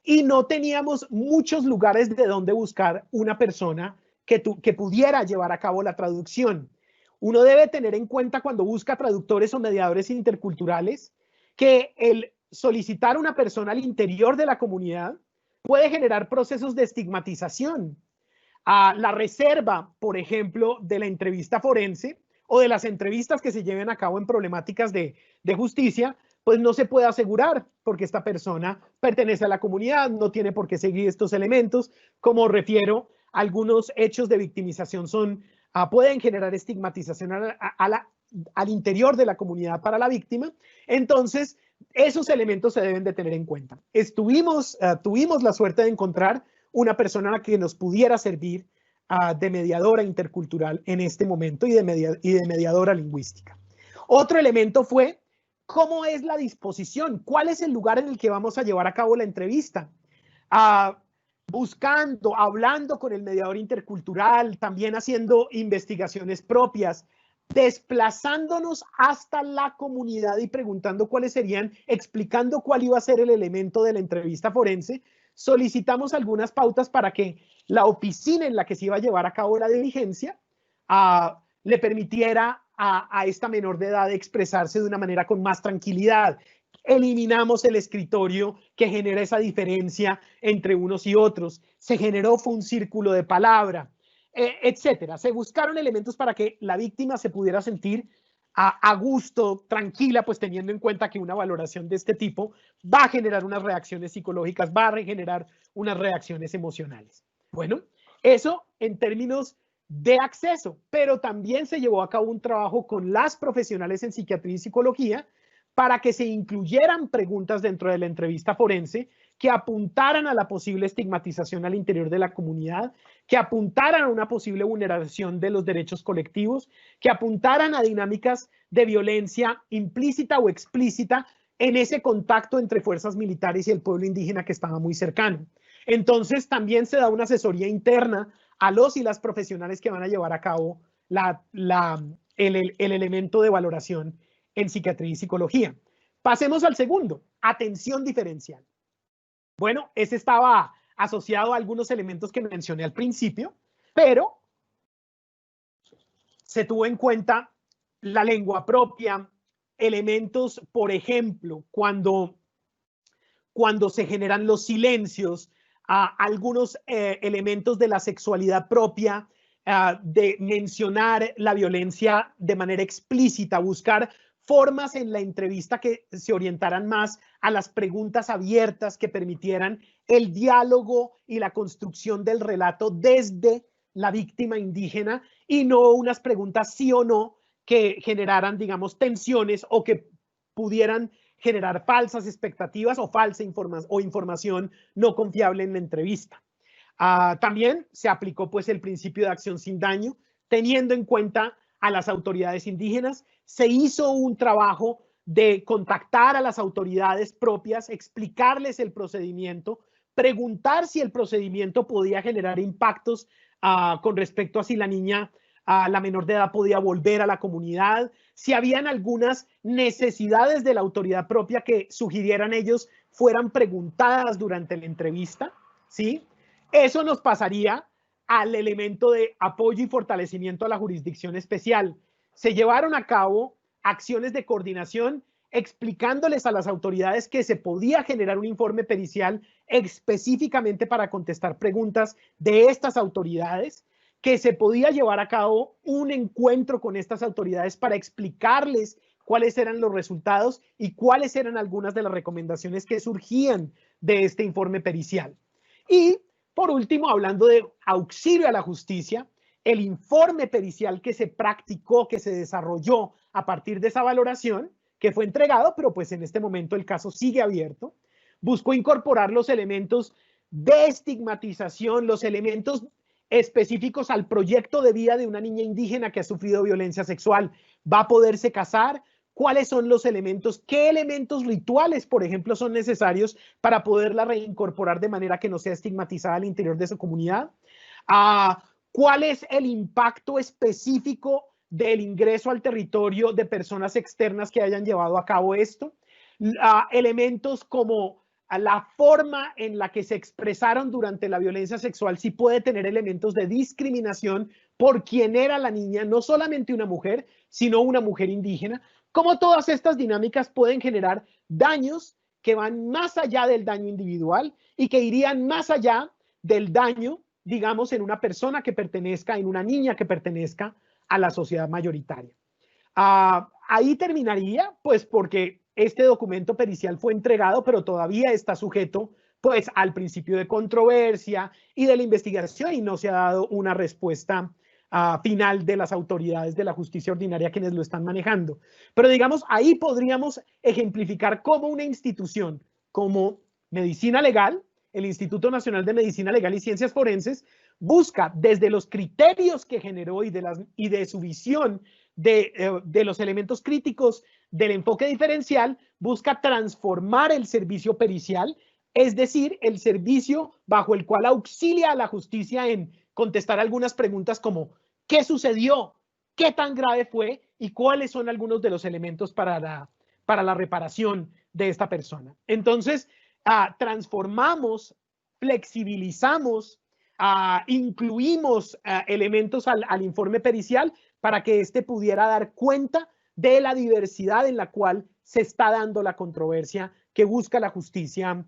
y no teníamos muchos lugares de donde buscar una persona que pudiera llevar a cabo la traducción. Uno debe tener en cuenta cuando busca traductores o mediadores interculturales que el solicitar una persona al interior de la comunidad puede generar procesos de estigmatización. La reserva, por ejemplo, de la entrevista forense o de las entrevistas que se lleven a cabo en problemáticas de justicia, pues no se puede asegurar porque esta persona pertenece a la comunidad, no tiene por qué seguir estos elementos. Como refiero, algunos hechos de victimización pueden generar estigmatización al interior de la comunidad para la víctima. Entonces, esos elementos se deben de tener en cuenta. Tuvimos la suerte de encontrar una persona que nos pudiera servir de mediadora intercultural en este momento y de mediadora lingüística. Otro elemento fue cómo es la disposición, cuál es el lugar en el que vamos a llevar a cabo la entrevista. Buscando, hablando con el mediador intercultural, también haciendo investigaciones propias, desplazándonos hasta la comunidad y preguntando cuáles serían, explicando cuál iba a ser el elemento de la entrevista forense. Solicitamos algunas pautas para que la oficina en la que se iba a llevar a cabo la diligencia le permitiera a esta menor de edad expresarse de una manera con más tranquilidad. Eliminamos el escritorio que genera esa diferencia entre unos y otros. Se generó fue un círculo de palabra, etcétera. Se buscaron elementos para que la víctima se pudiera sentir a gusto, tranquila, pues teniendo en cuenta que una valoración de este tipo va a generar unas reacciones psicológicas, va a generar unas reacciones emocionales. Bueno, eso en términos de acceso, pero también se llevó a cabo un trabajo con las profesionales en psiquiatría y psicología para que se incluyeran preguntas dentro de la entrevista forense que apuntaran a la posible estigmatización al interior de la comunidad, que apuntaran a una posible vulneración de los derechos colectivos, que apuntaran a dinámicas de violencia implícita o explícita en ese contacto entre fuerzas militares y el pueblo indígena que estaba muy cercano. Entonces, también se da una asesoría interna a los y las profesionales que van a llevar a cabo el elemento de valoración en psiquiatría y psicología. Pasemos al segundo, atención diferencial. Bueno, ese estaba asociado a algunos elementos que mencioné al principio, pero se tuvo en cuenta la lengua propia, elementos, por ejemplo, cuando se generan los silencios, algunos elementos de la sexualidad propia, de mencionar la violencia de manera explícita, buscar formas en la entrevista que se orientaran más a las preguntas abiertas que permitieran el diálogo y la construcción del relato desde la víctima indígena y no unas preguntas sí o no que generaran, digamos, tensiones o que pudieran generar falsas expectativas o falsa información no confiable en la entrevista. También se aplicó pues el principio de acción sin daño, teniendo en cuenta a las autoridades indígenas. Se hizo un trabajo de contactar a las autoridades propias, explicarles el procedimiento, preguntar si el procedimiento podía generar impactos con respecto a si la niña, la menor de edad, podía volver a la comunidad, si habían algunas necesidades de la autoridad propia que sugirieran ellos fueran preguntadas durante la entrevista, ¿sí? Eso nos pasaría al elemento de apoyo y fortalecimiento a la jurisdicción especial. Se llevaron a cabo acciones de coordinación explicándoles a las autoridades que se podía generar un informe pericial específicamente para contestar preguntas de estas autoridades, que se podía llevar a cabo un encuentro con estas autoridades para explicarles cuáles eran los resultados y cuáles eran algunas de las recomendaciones que surgían de este informe pericial. Y por último, hablando de auxilio a la justicia, el informe pericial que se practicó, que se desarrolló a partir de esa valoración, que fue entregado, pero pues en este momento el caso sigue abierto, buscó incorporar los elementos de estigmatización, los elementos específicos al proyecto de vida de una niña indígena que ha sufrido violencia sexual. ¿Va a poderse casar? ¿Cuáles son los elementos? ¿Qué elementos rituales, por ejemplo, son necesarios para poderla reincorporar de manera que no sea estigmatizada al interior de su comunidad? ¿Cuál es el impacto específico del ingreso al territorio de personas externas que hayan llevado a cabo esto? Elementos como la forma en la que se expresaron durante la violencia sexual, si puede tener elementos de discriminación por quién era la niña, no solamente una mujer, sino una mujer indígena. Cómo todas estas dinámicas pueden generar daños que van más allá del daño individual y que irían más allá del daño, digamos, en una persona que pertenezca, en una niña que pertenezca a la sociedad mayoritaria. Ahí terminaría, pues porque este documento pericial fue entregado, pero todavía está sujeto pues al principio de controversia y de la investigación y no se ha dado una respuesta final de las autoridades de la justicia ordinaria quienes lo están manejando. Pero digamos, ahí podríamos ejemplificar cómo una institución como Medicina Legal el Instituto Nacional de Medicina Legal y Ciencias Forenses, busca desde los criterios que generó y de su visión de los elementos críticos del enfoque diferencial, busca transformar el servicio pericial, es decir, el servicio bajo el cual auxilia a la justicia en contestar algunas preguntas como ¿qué sucedió? ¿Qué tan grave fue? ¿Y cuáles son algunos de los elementos para la reparación de esta persona? Entonces, transformamos, flexibilizamos, incluimos elementos al informe pericial para que éste pudiera dar cuenta de la diversidad en la cual se está dando la controversia que busca la justicia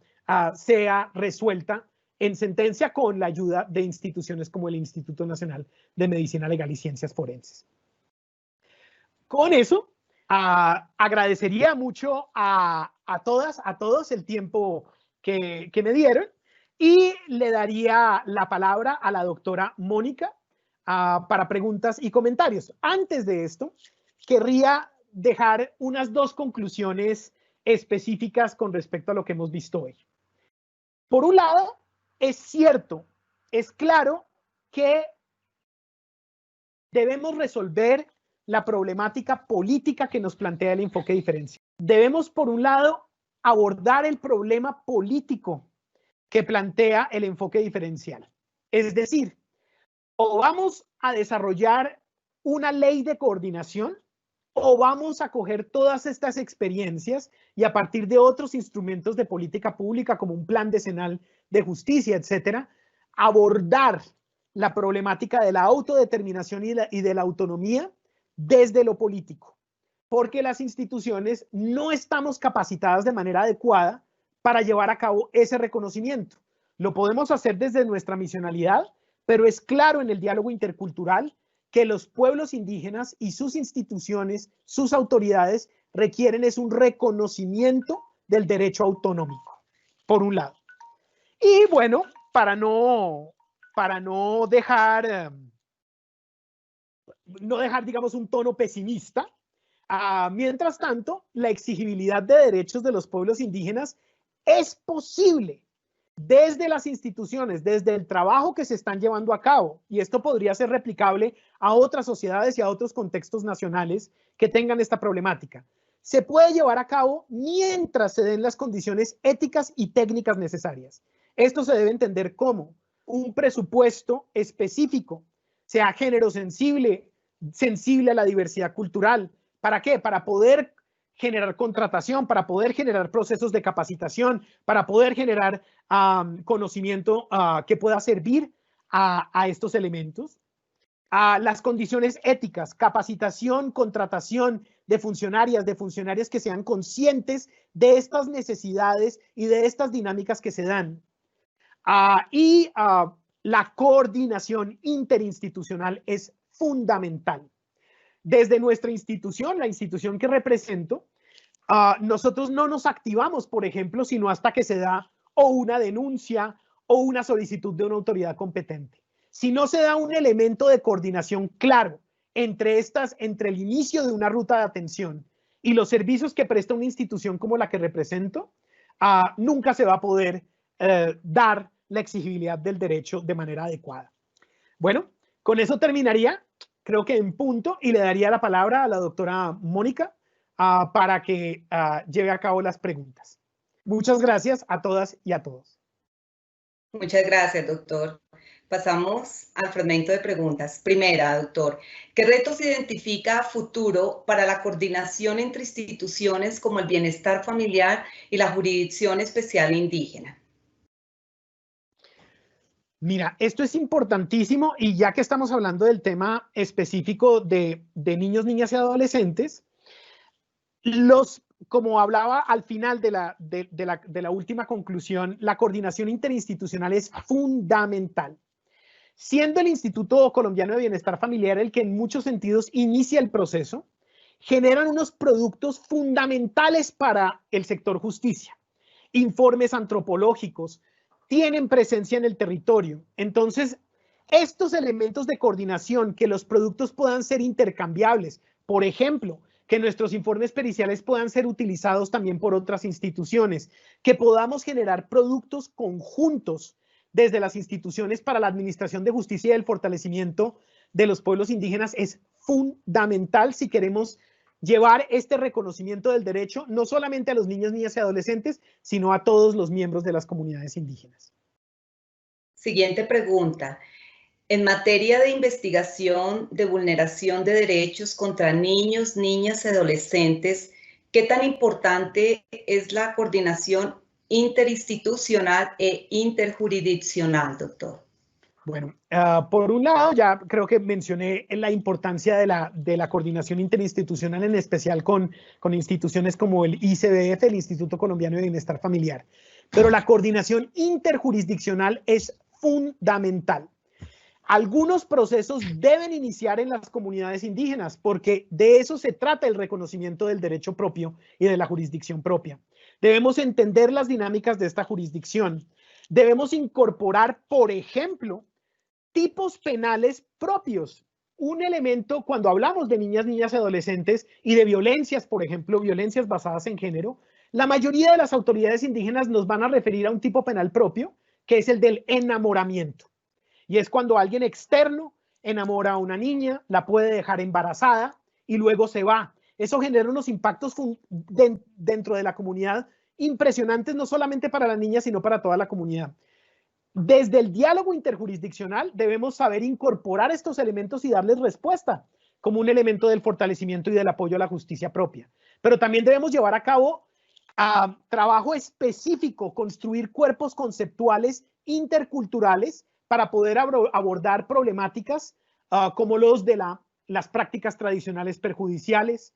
sea resuelta en sentencia con la ayuda de instituciones como el Instituto Nacional de Medicina Legal y Ciencias Forenses. Con eso, agradecería mucho a todas, a todos el tiempo que me dieron y le daría la palabra a la doctora Mónica para preguntas y comentarios. Antes de esto, querría dejar unas dos conclusiones específicas con respecto a lo que hemos visto hoy. Por un lado, es cierto, es claro que debemos resolver la problemática política que nos plantea el enfoque diferencial. Debemos, por un lado, abordar el problema político que plantea el enfoque diferencial. Es decir, o vamos a desarrollar una ley de coordinación o vamos a coger todas estas experiencias y a partir de otros instrumentos de política pública como un plan decenal de justicia, etcétera, abordar la problemática de la autodeterminación y de la autonomía desde lo político, porque las instituciones no estamos capacitadas de manera adecuada para llevar a cabo ese reconocimiento. Lo podemos hacer desde nuestra misionalidad, pero es claro en el diálogo intercultural que los pueblos indígenas y sus instituciones, sus autoridades, requieren es un reconocimiento del derecho autonómico, por un lado. Y bueno, para no dejar, digamos, un tono pesimista, mientras tanto, la exigibilidad de derechos de los pueblos indígenas es posible desde las instituciones, desde el trabajo que se están llevando a cabo, y esto podría ser replicable a otras sociedades y a otros contextos nacionales que tengan esta problemática. Se puede llevar a cabo mientras se den las condiciones éticas y técnicas necesarias. Esto se debe entender como un presupuesto específico, sea género sensible a la diversidad cultural. ¿Para qué? Para poder generar contratación, para poder generar procesos de capacitación, para poder generar conocimiento que pueda servir a estos elementos. Las condiciones éticas, capacitación, contratación de funcionarias que sean conscientes de estas necesidades y de estas dinámicas que se dan. La coordinación interinstitucional es fundamental. Desde nuestra institución, la institución que represento, nosotros no nos activamos, por ejemplo, sino hasta que se da o una denuncia o una solicitud de una autoridad competente. Si no se da un elemento de coordinación claro entre el inicio de una ruta de atención y los servicios que presta una institución como la que represento, nunca se va a poder dar la exigibilidad del derecho de manera adecuada. Bueno, con eso terminaría, creo que en punto, y le daría la palabra a la doctora Mónica para que lleve a cabo las preguntas. Muchas gracias a todas y a todos. Muchas gracias, doctor. Pasamos al fragmento de preguntas. Primera, doctor, ¿qué retos identifica a futuro para la coordinación entre instituciones como el bienestar familiar y la jurisdicción especial indígena? Mira, esto es importantísimo y ya que estamos hablando del tema específico de niños, niñas y adolescentes, como hablaba al final de la última conclusión, la coordinación interinstitucional es fundamental. Siendo el Instituto Colombiano de Bienestar Familiar el que en muchos sentidos inicia el proceso, generan unos productos fundamentales para el sector justicia. Informes antropológicos, tienen presencia en el territorio. Entonces, estos elementos de coordinación, que los productos puedan ser intercambiables, por ejemplo, que nuestros informes periciales puedan ser utilizados también por otras instituciones, que podamos generar productos conjuntos desde las instituciones para la administración de justicia y el fortalecimiento de los pueblos indígenas es fundamental si queremos llevar este reconocimiento del derecho no solamente a los niños, niñas y adolescentes, sino a todos los miembros de las comunidades indígenas. Siguiente pregunta. En materia de investigación de vulneración de derechos contra niños, niñas y adolescentes, ¿qué tan importante es la coordinación interinstitucional e interjurisdiccional, doctor? Bueno, por un lado, ya creo que mencioné la importancia de la coordinación interinstitucional, en especial con instituciones como el ICBF, el Instituto Colombiano de Bienestar Familiar. Pero la coordinación interjurisdiccional es fundamental. Algunos procesos deben iniciar en las comunidades indígenas, porque de eso se trata el reconocimiento del derecho propio y de la jurisdicción propia. Debemos entender las dinámicas de esta jurisdicción. Debemos incorporar, por ejemplo, tipos penales propios. Un elemento cuando hablamos de niñas, niñas y adolescentes y de violencias, por ejemplo, violencias basadas en género, la mayoría de las autoridades indígenas nos van a referir a un tipo penal propio, que es el del enamoramiento. Y es cuando alguien externo enamora a una niña, la puede dejar embarazada y luego se va. Eso genera unos impactos dentro de la comunidad impresionantes, no solamente para la niña, sino para toda la comunidad. Desde el diálogo interjurisdiccional debemos saber incorporar estos elementos y darles respuesta como un elemento del fortalecimiento y del apoyo a la justicia propia. Pero también debemos llevar a cabo trabajo específico, construir cuerpos conceptuales interculturales para poder abordar problemáticas como los de las prácticas tradicionales perjudiciales,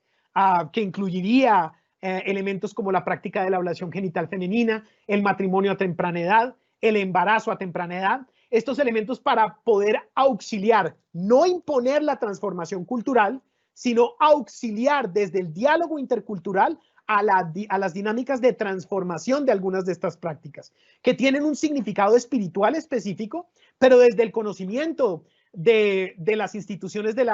que incluiría elementos como la práctica de la ablación genital femenina, el matrimonio a temprana edad, el embarazo a temprana edad, estos elementos para poder auxiliar, no imponer la transformación cultural, sino auxiliar desde el diálogo intercultural a las dinámicas de transformación de algunas de estas prácticas, que tienen un significado espiritual específico, pero desde el conocimiento de las instituciones de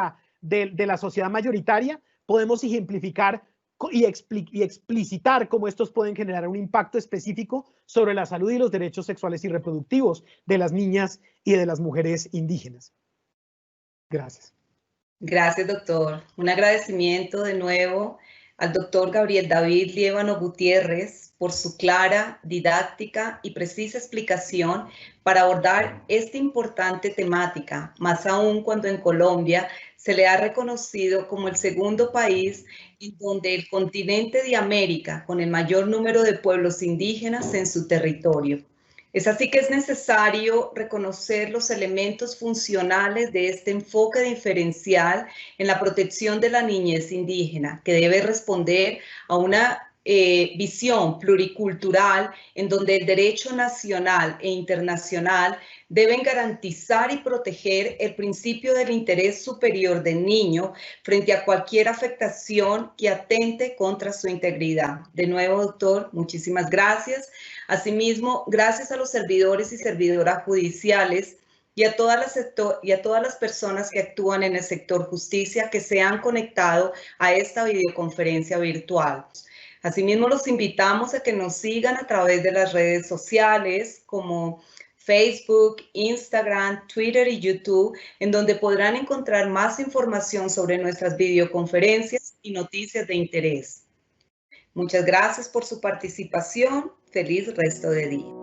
la sociedad mayoritaria, podemos ejemplificar y explicitar cómo estos pueden generar un impacto específico sobre la salud y los derechos sexuales y reproductivos de las niñas y de las mujeres indígenas. Gracias. Gracias, doctor. Un agradecimiento de nuevo al doctor Gabriel David Liévano Gutiérrez por su clara, didáctica y precisa explicación para abordar esta importante temática, más aún cuando en Colombia se le ha reconocido como el segundo país en donde el continente de América con el mayor número de pueblos indígenas en su territorio. Es así que es necesario reconocer los elementos funcionales de este enfoque diferencial en la protección de la niñez indígena, que debe responder a una visión pluricultural en donde el derecho nacional e internacional deben garantizar y proteger el principio del interés superior del niño frente a cualquier afectación que atente contra su integridad. De nuevo, doctor, muchísimas gracias. Asimismo, gracias a los servidores y servidoras judiciales y a todas las personas que actúan en el sector justicia que se han conectado a esta videoconferencia virtual. Asimismo, los invitamos a que nos sigan a través de las redes sociales como Facebook, Instagram, Twitter y YouTube, en donde podrán encontrar más información sobre nuestras videoconferencias y noticias de interés. Muchas gracias por su participación. Feliz resto de día.